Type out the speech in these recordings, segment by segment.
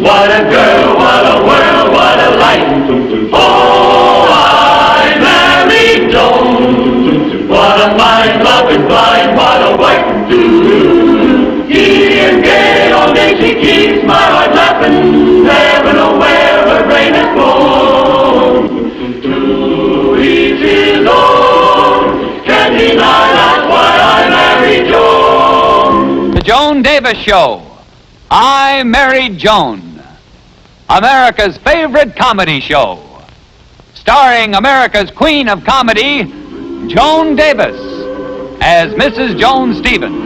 What a girl, what a world, what a life. Oh, I married Joan. What a mind, loving blind, what a wife. Giddy and gay, all day she keeps my heart laughing. Never know where her brain has gone. To each his own. Can't deny that's why I married Joan. The Joan Davis Show. I Married Joan. America's favorite comedy show. Starring America's Queen of Comedy, Joan Davis, as Mrs. Joan Stevens.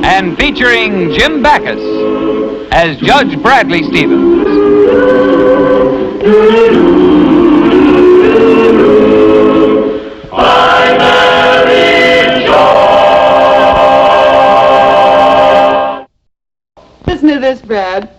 And featuring Jim Backus as Judge Bradley Stevens. I married Joan. Listen to this, Brad.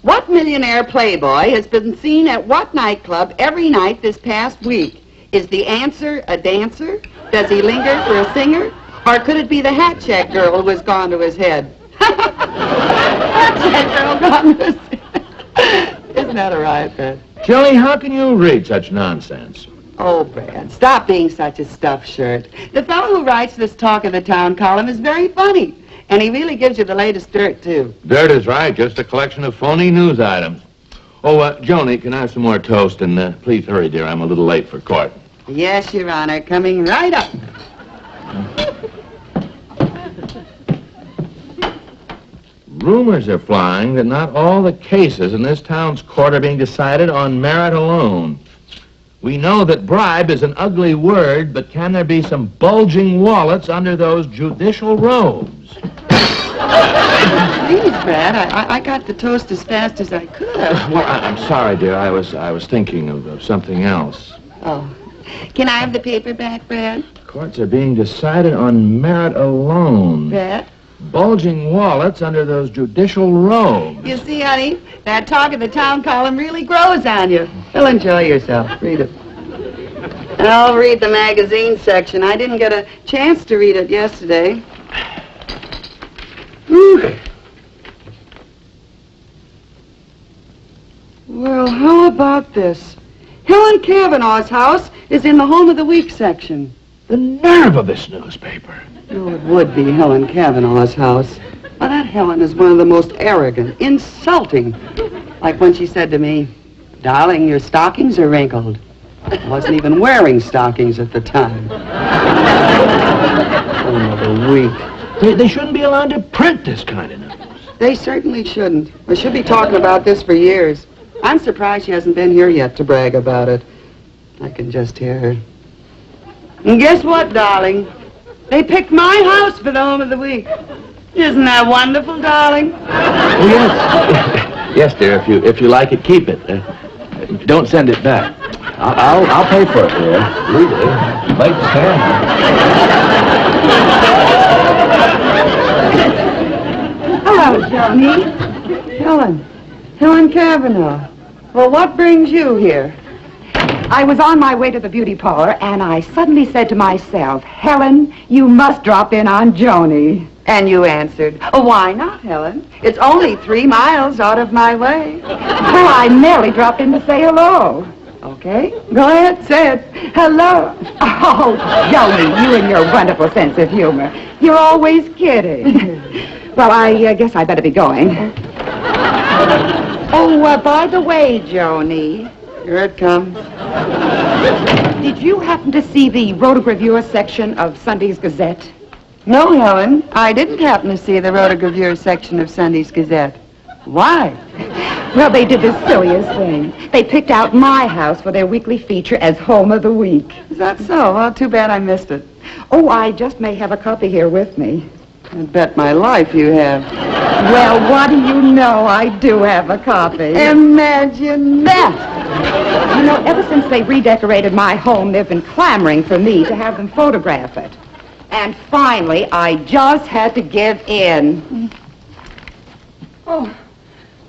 What millionaire playboy has been seen at what nightclub every night this past week? Is the answer a dancer? Does he linger for a singer? Or could it be the hat check girl who has gone to his head? Hat check girl gone to his head. Isn't that a riot, Brad? Joey, how can you read such nonsense? Oh, Brad, stop being such a stuffed shirt. The fellow who writes this Talk of the Town column is very funny. And he really gives you the latest dirt, too. Dirt is right, just a collection of phony news items. Oh, Joni, can I have some more toast? And please hurry, dear, I'm a little late for court. Yes, Your Honor, coming right up. Rumors are flying that not all the cases in this town's court are being decided on merit alone. We know that bribe is an ugly word, but can there be some bulging wallets under those judicial robes? Please, Brad, I got the toast as fast as I could. Well, I'm sorry, dear. I was thinking of something else. Oh. Can I have the paper back, Brad? Courts are being decided on merit alone. Brad? Bulging wallets under those judicial robes. You see, honey, that Talk of the Town column really grows on you. You'll enjoy yourself. Read it. And I'll read the magazine section. I didn't get a chance to read it yesterday. Whew. Well, how about this? Helen Cavanaugh's house is in the Home of the Week section. The nerve of this newspaper. Oh, it would be Helen Cavanaugh's house. Well, that Helen is one of the most arrogant, insulting. Like when she said to me, "Darling, your stockings are wrinkled." I wasn't even wearing stockings at the time. Home of the Week. They shouldn't be allowed to print this kind of news. They certainly shouldn't. We should be talking about this for years. I'm surprised she hasn't been here yet to brag about it. I can just hear her. And guess what, darling? They picked my house for the Home of the Week. Isn't that wonderful, darling? Oh, yes. Yes, dear, if you like it, keep it. Don't send it back. I'll pay for it, dear. Legally. Late to Hello, Johnny. Helen Cavanaugh. Well, what brings you here? I was on my way to the beauty parlor, and I suddenly said to myself, Helen, you must drop in on Joni. And you answered, oh, why not, Helen? It's only 3 miles out of my way. Well, I merely dropped in to say hello. Okay, go ahead, say it. Hello. Oh, Joni, you and your wonderful sense of humor. You're always kidding. Well, I guess I better be going. Oh, by the way, Joni. Here it comes. Did you happen to see the rotogravure section of Sunday's Gazette? No, Helen, I didn't happen to see the rotogravure section of Sunday's Gazette. Why? Well, they did the silliest thing. They picked out my house for their weekly feature as Home of the Week. Is that so? Well, too bad I missed it. Oh, I just may have a copy here with me. I bet my life you have. Well, what do you know? I do have a copy. Imagine that. You know, ever since they redecorated my home, they've been clamoring for me to have them photograph it. And finally, I just had to give in. Oh,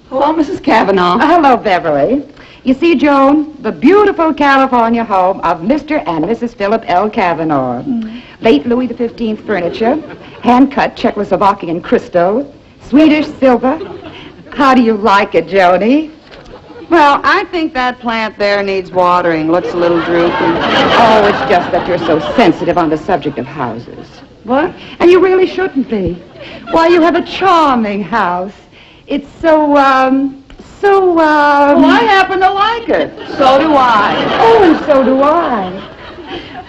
hello, Mrs. Cavanaugh. Hello, Beverly. You see, Joan, the beautiful California home of Mr. and Mrs. Philip L. Cavanaugh. Late Louis XV furniture, hand-cut Czechoslovakian crystal, Swedish silver. How do you like it, Joni? Well, I think that plant there needs watering. Looks a little droopy. Oh, it's just that you're so sensitive on the subject of houses. What? And you really shouldn't be. Why, you have a charming house. It's so, Well, I happen to like it. So do I. Oh, and so do I.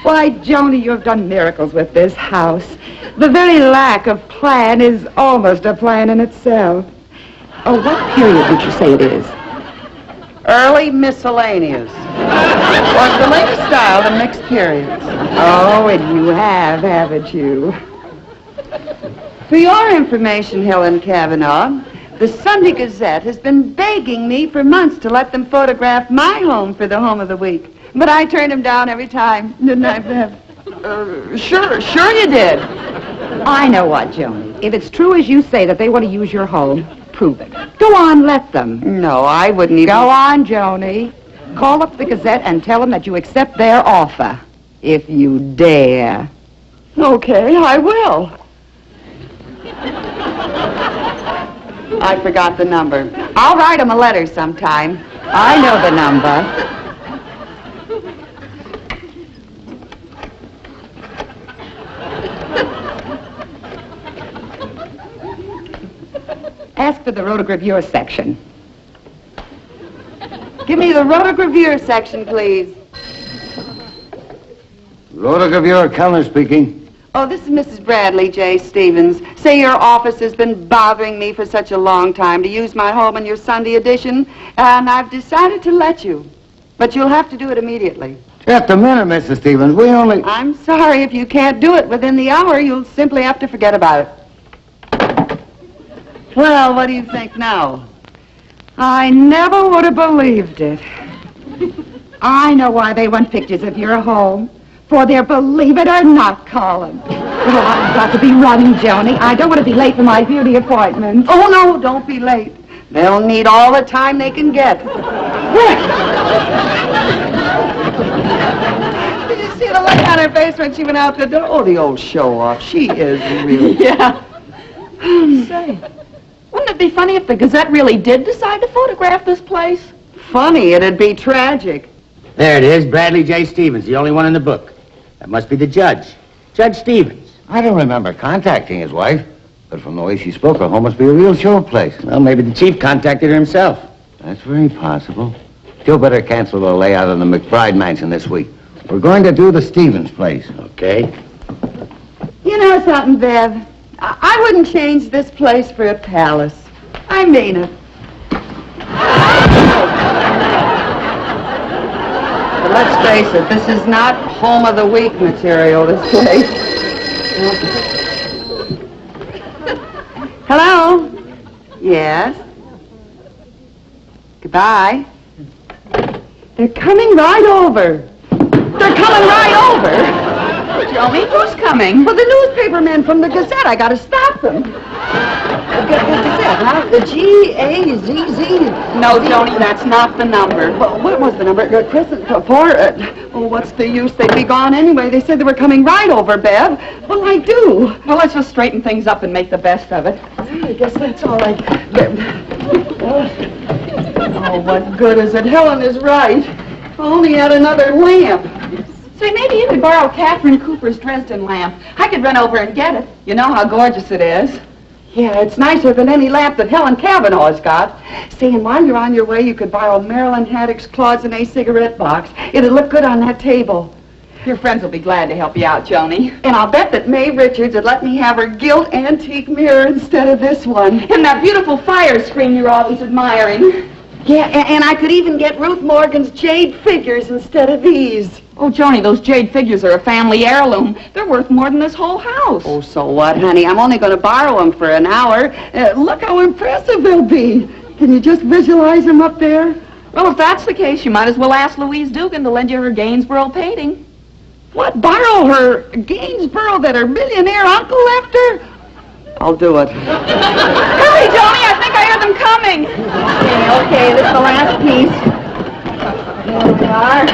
Why, Joni, you have done miracles with this house. The very lack of plan is almost a plan in itself. Oh, what period would you say it is? Early miscellaneous. Or the latest style, the mixed periods. Oh, and you have, haven't you? For your information, Helen Cavanaugh, the Sunday Gazette has been begging me for months to let them photograph my home for the Home of the Week. But I turned them down every time, didn't I, Bev? Sure you did. I know what, Joni. If it's true as you say that they want to use your home, prove it. Go on, let them. No, I wouldn't even... Go on, Joni. Call up the Gazette and tell them that you accept their offer. If you dare. Okay, I will. I forgot the number. I'll write them a letter sometime. I know the number. Ask for the rotogravure section. Give me the rotogravure section, please. Rotogravure, Kellner speaking. Oh, this is Mrs. Bradley J. Stevens. Say your office has been bothering me for such a long time to use my home in your Sunday edition, and I've decided to let you. But you'll have to do it immediately. Just a minute, Mrs. Stevens. We only... I'm sorry if you can't do it within the hour. You'll simply have to forget about it. Well, what do you think now? I never would have believed it. I know why they want pictures of your home. For their believe it or not column. Well, I've got to be running, Joni. I don't want to be late for my beauty appointment. Oh, no, don't be late. They'll need all the time they can get. Did you see the look on her face when she went out the door? Oh, the old show-off. She is really... Yeah. Say, wouldn't it be funny if the Gazette really did decide to photograph this place? Funny, it'd be tragic. There it is, Bradley J. Stevens, the only one in the book. That must be the judge. Judge Stevens. I don't remember contacting his wife, but from the way she spoke, her home must be a real show place. Well, maybe the chief contacted her himself. That's very possible. Still better cancel the layout of the McBride mansion this week. We're going to do the Stevens place. Okay. You know something, Bev? I wouldn't change this place for a palace. I mean it. But let's face it, this is not Home of the Week material, this place. Hello? Yes? Goodbye. They're coming right over. They're coming right over. Joni, who's coming? Well, the newspaper men from the Gazette. I got to stop them. Gazette, huh? The G-A-Z-Z. No, Joni, that's not the number. Well, what was the number? What's the use? They'd be gone anyway. They said they were coming right over, Bev. Well, I do. Well, let's just straighten things up and make the best of it. I guess that's all right. Oh, what good is it? Helen is right. If only had another lamp. Say, maybe you could borrow Catherine Cooper's Dresden lamp. I could run over and get it. You know how gorgeous it is. Yeah, it's nicer than any lamp that Helen Cavanaugh's got. Say, and while you're on your way, you could borrow Marilyn Haddock's Cloisonne cigarette box. It'd look good on that table. Your friends will be glad to help you out, Joni. And I'll bet that May Richards would let me have her gilt antique mirror instead of this one. And that beautiful fire screen you're always admiring. Yeah, and I could even get Ruth Morgan's jade figures instead of these. Oh, Joni, those jade figures are a family heirloom. They're worth more than this whole house. Oh, so what, honey? I'm only going to borrow them for an hour. Look how impressive they'll be. Can you just visualize them up there? Well, if that's the case, you might as well ask Louise Dugan to lend you her Gainsborough painting. What, borrow her Gainsborough that her millionaire uncle left her? I'll do it. Hurry, Joni, I think I hear them coming. Okay, this is the last piece. are.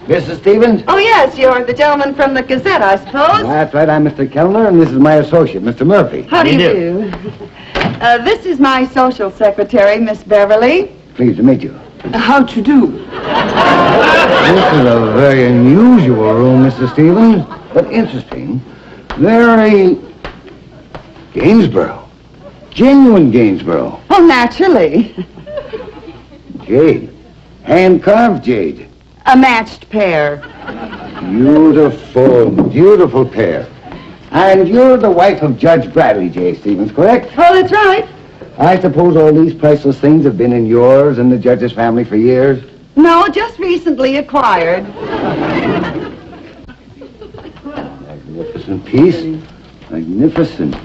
Mrs. Stevens? Oh, yes, you're the gentleman from the Gazette, I suppose. That's right. I'm Mr. Kellner, and this is my associate, Mr. Murphy. How do you do? This is my social secretary, Miss Beverly. Pleased to meet you. How to do? This is a very unusual room, Mr. Stevens, but interesting. Very Gainsborough. Genuine Gainsborough. Oh, naturally. Jade. Hand-carved jade. A matched pair. Beautiful, beautiful pair. And you're the wife of Judge Bradley J. Stevens, correct? Oh, that's right. I suppose all these priceless things have been in yours and the judge's family for years? No, just recently acquired. Magnificent piece. Magnificent.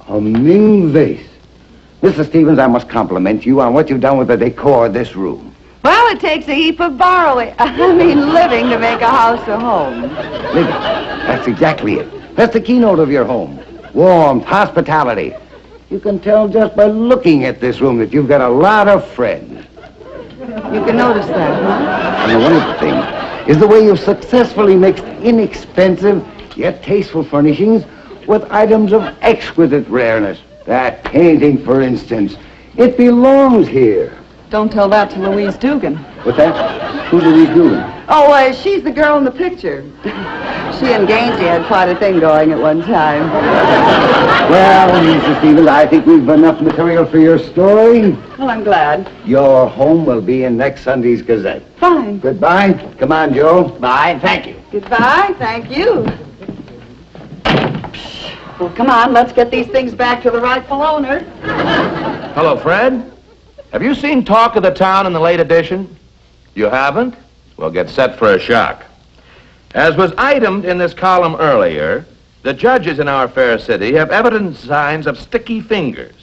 A Ming vase. Mr. Stevens, I must compliment you on what you've done with the decor of this room. Well, it takes a heap of living to make a house a home. Living. That's exactly it. That's the keynote of your home. Warmth, hospitality. You can tell just by looking at this room that you've got a lot of friends. You can notice that, huh? And the wonderful thing is the way you've successfully mixed inexpensive yet tasteful furnishings with items of exquisite rareness. That painting, for instance, it belongs here. Don't tell that to Louise Dugan. What's that? Who's Louise Dugan? Oh, she's the girl in the picture. She and Gainsey had quite a thing going at one time. Well, Mr. Stevens, I think we've enough material for your story. Well, I'm glad. Your home will be in next Sunday's Gazette. Fine. Goodbye. Come on, Joe. Bye. Thank you. Goodbye. Thank you. Well, come on. Let's get these things back to the rightful owner. Hello, Fred. Have you seen Talk of the Town in the late edition? You haven't? Well, get set for a shock. As was itemed in this column earlier, the judges in our fair city have evident signs of sticky fingers.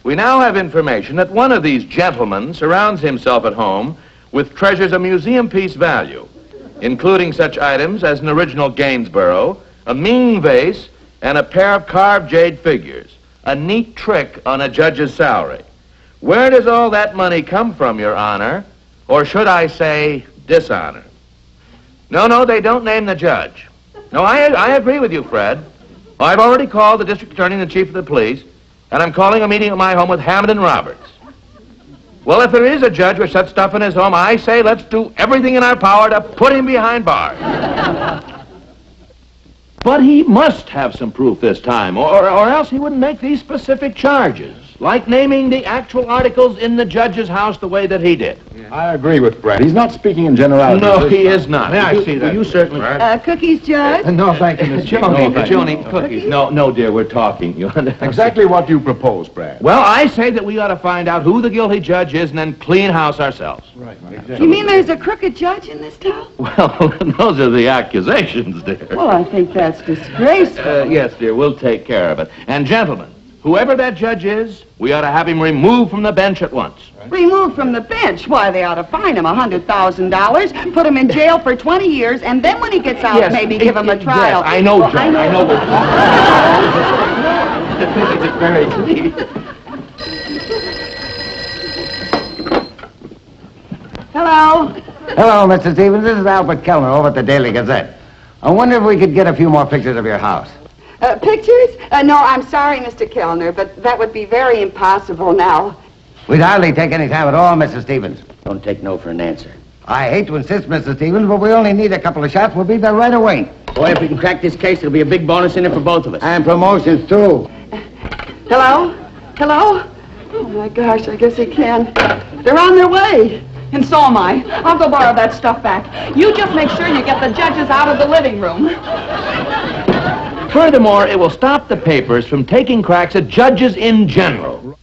We now have information that one of these gentlemen surrounds himself at home with treasures of museum piece value, including such items as an original Gainsborough, a Ming vase, and a pair of carved jade figures. A neat trick on a judge's salary. Where does all that money come from, Your Honor? Or should I say, dishonor? No, they don't name the judge. No, I agree with you, Fred. I've already called the district attorney and the chief of the police, and I'm calling a meeting at my home with Hammond and Roberts. Well, if there is a judge with such stuff in his home, I say let's do everything in our power to put him behind bars. But he must have some proof this time, or else he wouldn't make these specific charges, like naming the actual articles in the judge's house the way that he did. I agree with Brad. He's not speaking in generalities. No, he is not. May I see that? You certainly... Cookies, Judge? No, thank you, Miss Joni, cookies. No, dear, we're talking. Exactly what do you propose, Brad? Well, I say that we ought to find out who the guilty judge is and then clean house ourselves. Right, exactly. You mean there's a crooked judge in this town? Well, those are the accusations, dear. Well, I think that's disgraceful. Yes, dear, we'll take care of it. And gentlemen, whoever that judge is, we ought to have him removed from the bench at once. Removed from the bench? Why, they ought to fine him $100,000, put him in jail for 20 years, and then when he gets out, maybe give him a trial. Yes, I know, Joan. I know. It's very clean. Hello. Hello, Mr. Stevens. This is Albert Kellner over at the Daily Gazette. I wonder if we could get a few more pictures of your house. Pictures? No, I'm sorry, Mr. Kellner, but that would be very impossible now. We'd hardly take any time at all, Mr. Stevens. Don't take no for an answer. I hate to insist, Mr. Stevens, but we only need a couple of shots. We'll be there right away. Boy, if we can crack this case, there'll be a big bonus in it for both of us. And promotions, too. Hello? Hello? Oh, my gosh, I guess he can. They're on their way. And so am I. I'll go borrow that stuff back. You just make sure you get the judges out of the living room. Furthermore, it will stop the papers from taking cracks at judges in general.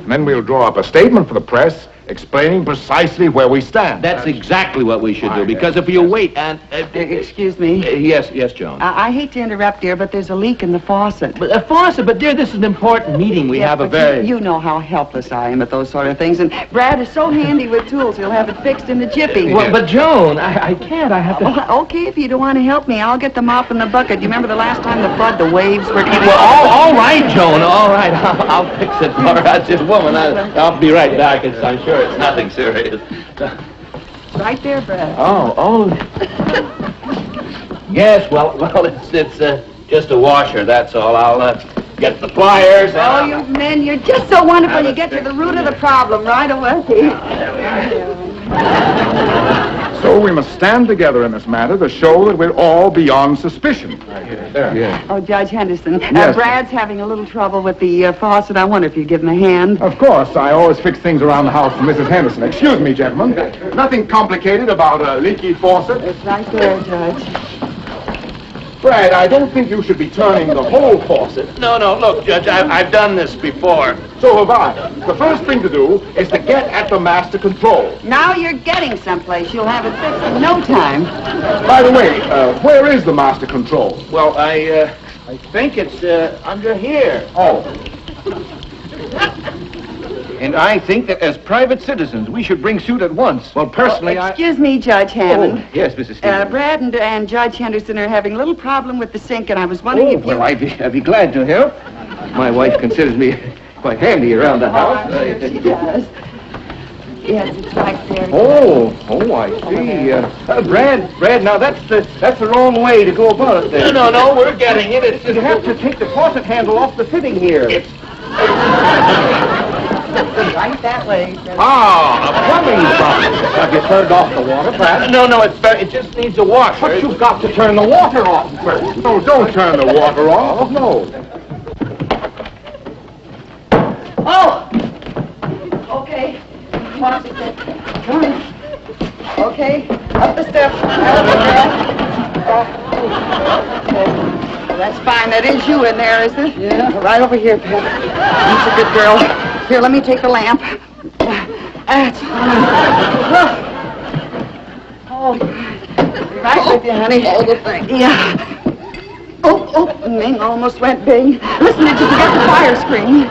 And then we'll draw up a statement for the press explaining precisely where we stand. That's exactly what we should do, because if you wait and... Excuse me. Yes, Joan. I hate to interrupt, dear, but there's a leak in the faucet. But, faucet, but dear, this is an important meeting. We have a but very... You know how helpless I am at those sort of things, and Brad is so handy with tools, he'll have it fixed in the jiffy. Well, but Joan, I can't. I have to... Oh, okay, if you don't want to help me, I'll get the mop and the bucket. Do you remember the last time the flood, the waves were coming? Well, all right, Joan, all right. I'll fix it for her. Just woman, I'll be right back. I'm sure it's nothing serious. Right there, Brad. Oh. Yes, well, it's just a washer, that's all. I'll get the pliers. Oh, you men, you're just so wonderful. You get to the root of the problem right away. So we must stand together in this matter to show that we're all beyond suspicion. There. Oh, Judge Henderson, Yes. Brad's having a little trouble with the faucet. I wonder if you'd give him a hand. Of course, I always fix things around the house for Mrs. Henderson. Excuse me, gentlemen. Nothing complicated about a leaky faucet. It's right there, Judge. Brad, I don't think you should be turning the whole faucet. No, look, Judge, I've done this before. So have I. The first thing to do is to get at the master control. Now you're getting someplace. You'll have it fixed in no time. By the way, where is the master control? Well, I think it's under here. Oh. And I think that as private citizens, we should bring suit at once. Well, personally, Excuse me, Judge Hammond. Yes, Mrs. Stevens. Brad and Judge Henderson are having a little problem with the sink, and I was wondering if you... Well, I'd be glad to help. My wife considers me quite handy around the house. I'm sure she does. Yes, it's right there. Oh, I see. Brad, now that's the wrong way to go about it then. No, we're getting it. You have to take the faucet handle off the fitting here. Right that way. A plumbing problem. Have you turned off the water, Brad? No, it just needs a washer. But you've got to turn the water off first. No, don't turn the water off. No. Oh! Okay. Come on. Come on. Okay. Up the steps. That's fine. That is you in there, is it? Yeah. Right over here, Pep. That's a good girl. Here, let me take the lamp. That's fine. Oh, right with you, honey. All the thing. Yeah. Oh, Ming almost went bing. Listen, did you forget the fire screen?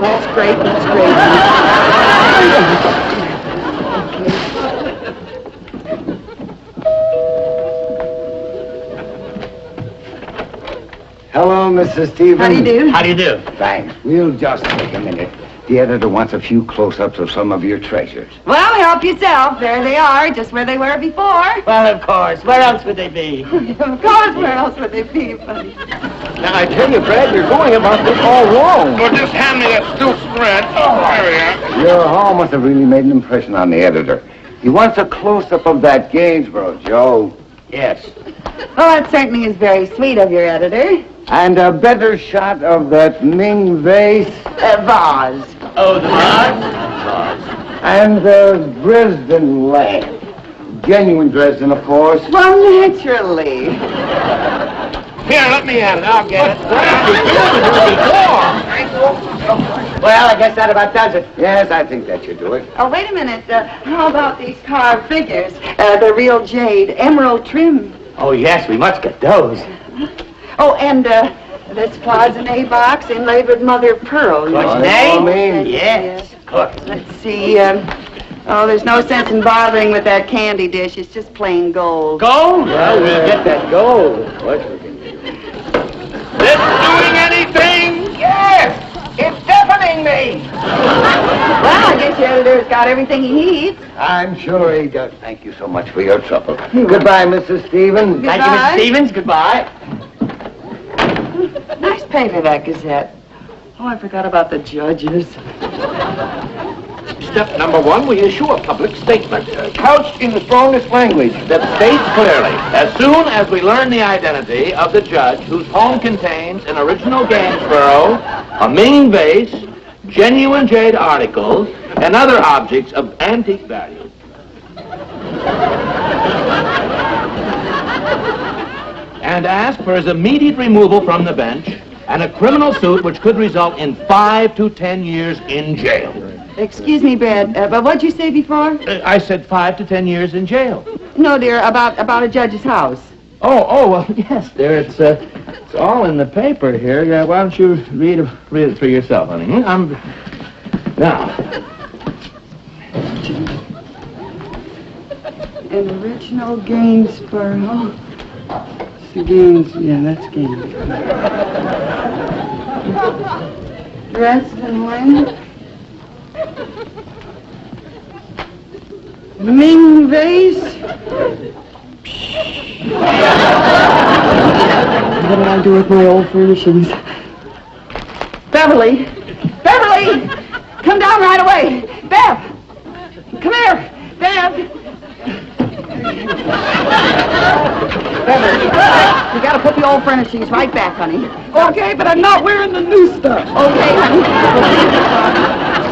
That's great. Hello, Mrs. Stevens. How do you do? Thanks. We'll just take a minute. The editor wants a few close-ups of some of your treasures. Well, help yourself. There they are, just where they were before. Well, of course. Where else would they be? Of course, where else would they be, buddy? Now, I tell you, Brad, you're going about this all wrong. Well, just hand me that still spread. There we are. Your haul must have really made an impression on the editor. He wants a close-up of that Gainsborough, Joe. Yes. Well, that certainly is very sweet of your editor. And a better shot of that Ming vase. Vase. Oh, the vase? And the Dresden lamp. Genuine Dresden, of course. Well, naturally. Here, let me have it. I'll get it. Well, I guess that about does it. Yes, I think that should do it. Oh, wait a minute. How about these carved figures? The real jade, emerald trim. Oh, yes, we must get those. Oh, and this cloisonne box inlaid with mother of pearl. Cloisonne? Yes, of course. Let's see. There's no sense in bothering with that candy dish. It's just plain gold. Gold? Well, we'll get that gold. This doing anything? Yes! It's deafening me! Well, I guess your editor's got everything he needs. I'm sure he does. Thank you so much for your trouble. Goodbye, Mrs. Stevens. Thank you, Mrs. Stevens. Goodbye. Nice paper, that Gazette. Oh, I forgot about the judges. Step number 1, we issue a public statement, couched in the strongest language that states clearly, as soon as we learn the identity of the judge whose home contains an original Gainsborough, a Ming vase, genuine jade articles, and other objects of antique value. And ask for his immediate removal from the bench and a criminal suit which could result in 5 to 10 years in jail. Excuse me, Brad, but what'd you say before? I said 5 to 10 years in jail. No, dear, about a judge's house. Well, yes, dear. It's all in the paper here. Yeah, why don't you read it for yourself, honey? Now. An original Gainsborough. Gaines, yeah, that's Gaines. Dresden Lamp. Ming vase. What did I do with my old furnishings? Beverly! Beverly! Come down right away! Bev! Come here! Bev! Beverly, you gotta put the old furnishings right back, honey. Okay, but I'm not wearing the new stuff. Okay, honey.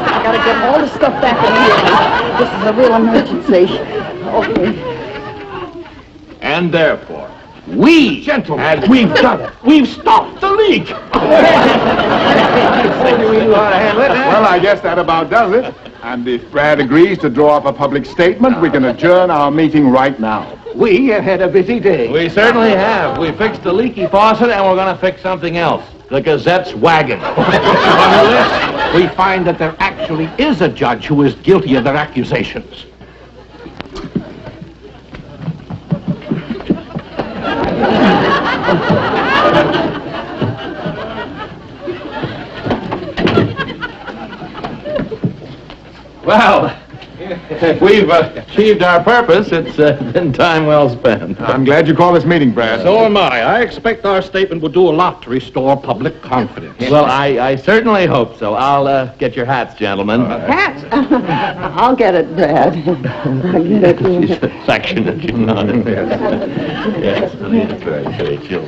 I gotta get all the stuff back in here. This is a real emergency. Okay. And therefore, Gentlemen, we've done it. We've stopped the leak. Well, I guess that about does it. And if Brad agrees to draw up a public statement, we can adjourn our meeting right now. We have had a busy day. we certainly have. We fixed the leaky faucet, and we're going to fix something else. The Gazette's wagon. Unless we find that there actually is a judge who is guilty of their accusations. Well, if we've achieved our purpose, it's been time well spent. I'm glad you called this meeting, Brad. So am I. I expect our statement will do a lot to restore public confidence. Well, I certainly hope so. I'll get your hats, gentlemen. Hats? I'll get it, Brad. I'll get it. She's affectionate, you know. Yes, it's very chill.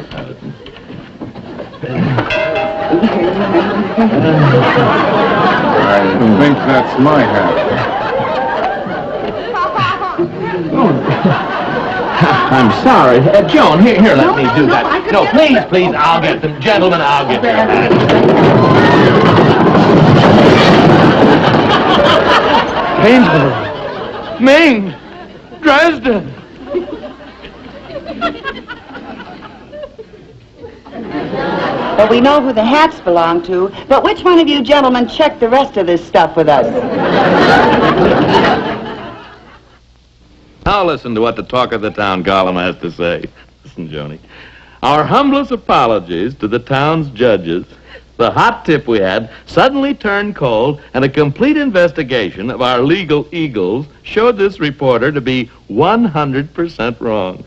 I think that's my hat. I'm sorry. Joan, here, let me do that. No, please, I'll get them. Gentlemen, I'll get your hats. Gainsborough. Ming. Dresden. Well, we know who the hats belong to, but which one of you gentlemen checked the rest of this stuff with us? Now listen to what the talk of the town column has to say. Listen, Joni. Our humblest apologies to the town's judges. The hot tip we had suddenly turned cold, and a complete investigation of our legal eagles showed this reporter to be 100% wrong.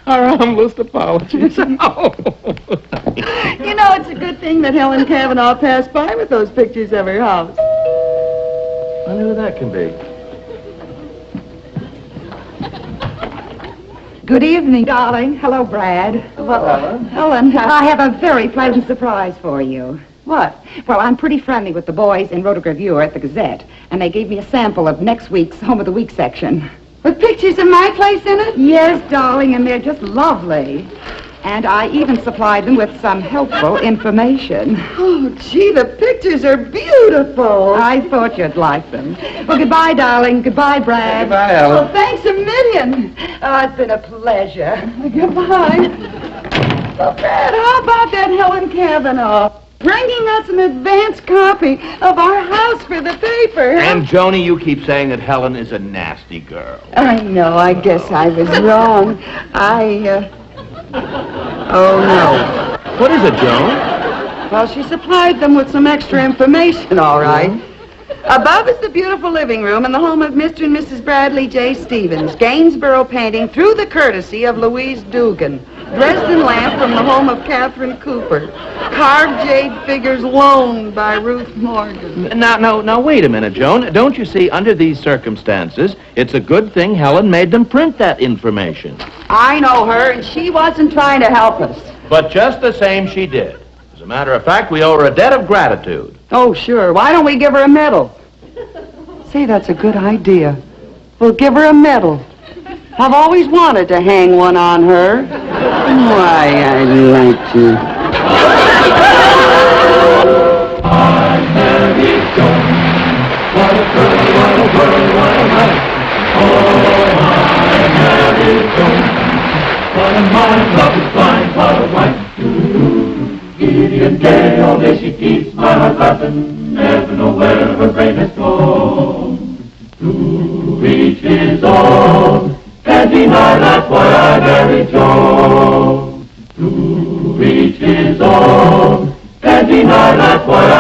Our humblest apologies. You know, it's a good thing that Helen Cavanaugh passed by with those pictures of her house. I wonder who that can be. Good evening, darling. Hello, Brad. Well, Helen, I have a very pleasant surprise for you. what? Well, I'm pretty friendly with the boys in Rotogravure at the Gazette, and they gave me a sample of next week's Home of the Week section. With pictures of my place in it? Yes, darling, and they're just lovely. And I even supplied them with some helpful information. Oh, gee, the pictures are beautiful. I thought you'd like them. Well, goodbye, darling. Goodbye, Brad. Goodbye, Helen. Well, thanks a million. Oh, it's been a pleasure. Goodbye. Well, Brad, how about that Helen Cavanaugh bringing us an advance copy of our house for the paper? And, Joni, you keep saying that Helen is a nasty girl. I know, I guess I was wrong. Oh, no. What is it, Joan? Well, she supplied them with some extra information, all right. Above is the beautiful living room and the home of Mr. and Mrs. Bradley J. Stevens. Gainsborough painting through the courtesy of Louise Dugan. Dresden lamp from the home of Catherine Cooper. Carved jade figures loaned by Ruth Morgan. Now, wait a minute, Joan. Don't you see, under these circumstances, it's a good thing Helen made them print that information. I know her, and she wasn't trying to help us. But just the same, she did. As a matter of fact, we owe her a debt of gratitude. Oh, sure. Why don't we give her a medal? Say, that's a good idea. We'll give her a medal. I've always wanted to hang one on her. Why, I'd like to. I'm Mary Joan. gay, all day she keeps my heart laughing, never know where her brain has gone. To reach his own, can't deny that's why I married Joan. To reach his own, can't deny that's why I